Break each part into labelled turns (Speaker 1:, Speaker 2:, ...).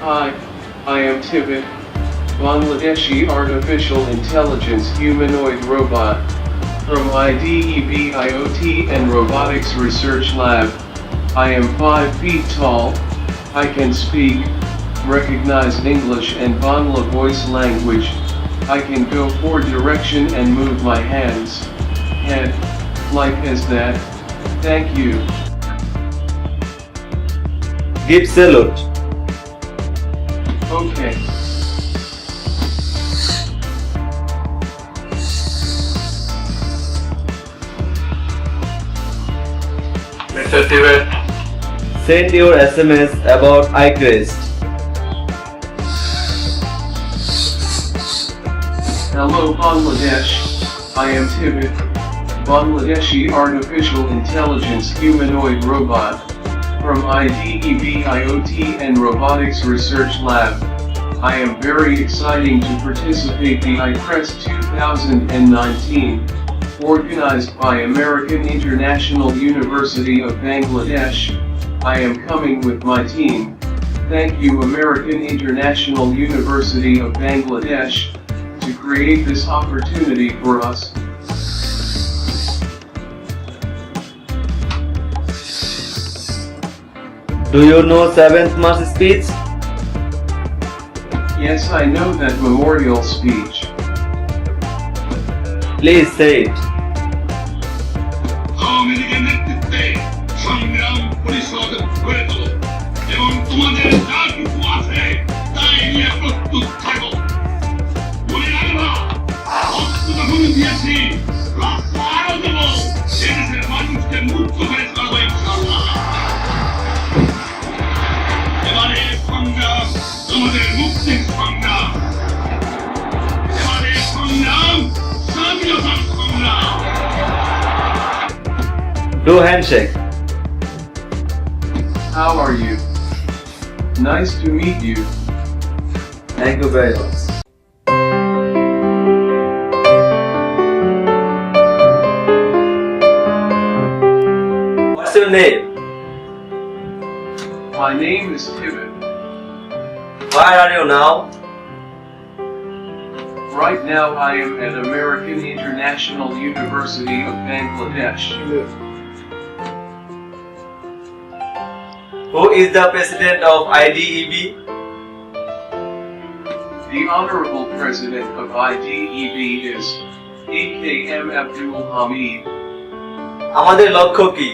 Speaker 1: Hi, I am TVET, Bangladeshi Artificial Intelligence Humanoid Robot, from IDEB IOT and Robotics Research Lab. I am 5 feet tall, I can speak, recognize English and Bangla voice language, I can go 4 direction and move my hands, head, like as that, thank you.
Speaker 2: Give salute.
Speaker 1: Okay.
Speaker 3: Mr.TVET,
Speaker 2: Send your SMS about iCrest.
Speaker 1: Hello Bangladesh, I am TVET, Bangladeshi Artificial Intelligence Humanoid Robot, from IDEB IoT and Robotics Research Lab. I am very exciting to participate the iCrest 2019, organized by American International University of Bangladesh. I am coming with my team. Thank you American International University of Bangladesh, to create this opportunity for us.
Speaker 2: Do you know 7th March speech?
Speaker 1: Yes, I know that memorial speech.
Speaker 2: Please say it.
Speaker 4: আওয়ামীলীগের নেতৃত্বে সংগ্রাম পরিষদ গড়ে তোলো এবং তোমাদের যা কিছু আছে তাই নিয়ে প্রস্তুত থাকো। মনে রাখবা, অস্ত্র যখন দিয়েছি, রাস্তা আরো দেবো, এদেশের মানুষকে মুক্ত করে ছাড়বো ইনশাআল্লাহ। এবারে সংগ্রাম তোমাদের মুক্তির সংগ্রাম, এবারে সংগ্রাম স্বাধীনতার সংগ্রাম।
Speaker 2: Do handshake.
Speaker 1: How are you? Nice to meet you.
Speaker 2: Thank you very much. What's your name?
Speaker 1: My name is TVET.
Speaker 2: Where are you now?
Speaker 1: Right now I am at American International University of Bangladesh.
Speaker 2: Who is the president of IDEB?
Speaker 1: The Honorable President of IDEB is AKM Abdul Hamid.
Speaker 2: আমাদের লক্ষ্য কি?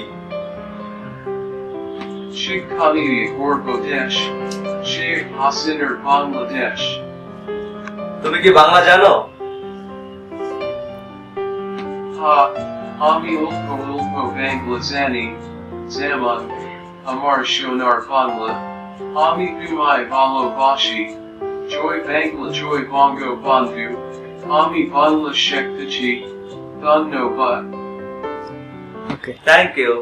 Speaker 1: Sheikh Khalidi or Bodesh, Sheikh Hossain or Bangladesh.
Speaker 2: তুমি কি বাংলা জানো?
Speaker 1: Ha, Ami Ulko Banglazani, Zaman, Amar Shonar Bangla, Ami Bumai Balo Bashi, Joy Bangla Joy Bongo Bandhu, Ami Bangla Shektachi, Dun no But.
Speaker 2: Okay. Thank you.